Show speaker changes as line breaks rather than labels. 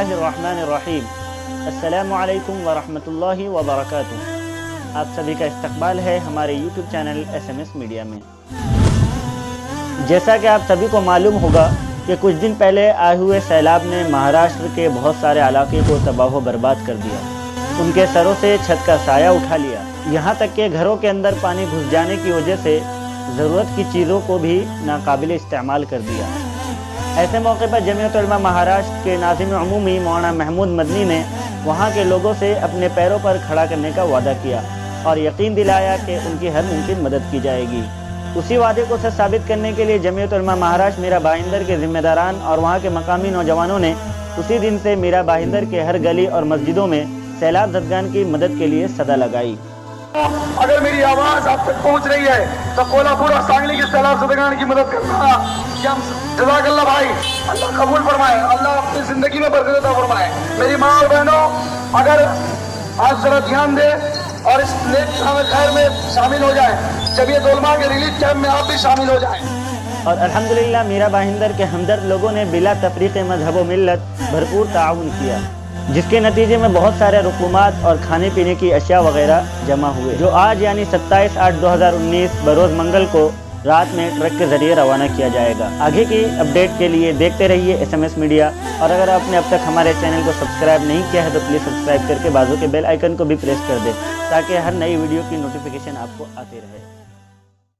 बिस्मिल्लाहिर्रहमानिर्रहीम। अस्सलामु अलैकुम वरहमतुल्लाहि वबरकातुह। आप सभी का इस्तकबाल है हमारे YouTube चैनल SMS मीडिया में। जैसा कि आप सभी को मालूम होगा कि कुछ दिन पहले आए हुए सैलाब ने महाराष्ट्र के बहुत सारे इलाके को तबाह बर्बाद कर दिया। उनके सरों से छत का साया उठा लिया, यहाँ तक कि घरों के अंदर पानी घुस जाने की वजह से ज़रूरत की चीज़ों को भी नाकाबिल इस्तेमाल कर दिया। ऐसे मौके पर जमीयत उलमा महाराष्ट्र के नाज़िम अमूमी मौलाना महमूद मदनी ने वहाँ के लोगों से अपने पैरों पर खड़ा करने का वादा किया और यकीन दिलाया कि उनकी हर मुमकिन मदद की जाएगी। उसी वादे को साबित करने के लिए जमीयत उलमा महाराष्ट्र मीरा भाईंदर के जिम्मेदारान और वहाँ के मकामी नौजवानों ने उसी दिन से मीरा भाईंदर के हर गली और मस्जिदों में सैलाब ज़दगान की मदद के लिए सदा लगाई।
अगर मेरी आवाज़ आप तक पहुंच रही है तो कोल्हापुर और सांगली के सैलाब ज़दगान की मदद करना जज़ाकल्लाह भाई, अल्लाह कबूल फरमाए, अल्लाह अपनी ज़िंदगी में बरकत अता फरमाए। मेरी माँ और बहनों, अगर आप जरा ध्यान दें और इस नेक खैर में शामिल हो जाए, जमीयत उलमा के रिलीफ कैंप में आप भी शामिल हो जाएं।
और अल्हम्दुलिल्लाह मीरा भाईंदर के हमदर्द लोगों ने बिला तफरीक़ मज़हब व मिल्लत भरपूर ताउन किया, जिसके नतीजे में बहुत सारे रुकूमात और खाने पीने की अशिया वगैरह जमा हुए, जो आज यानी 27/8/2019 बरोज़ मंगल को रात में ट्रक के ज़रिए रवाना किया जाएगा। आगे की अपडेट के लिए देखते रहिए SMS मीडिया, और अगर आपने अब तक हमारे चैनल को सब्सक्राइब नहीं किया है तो प्लीज़ सब्सक्राइब करके बाजू के बेल आइकन को भी प्रेस कर दें ताकि हर नई वीडियो की नोटिफिकेशन आपको आती रहे।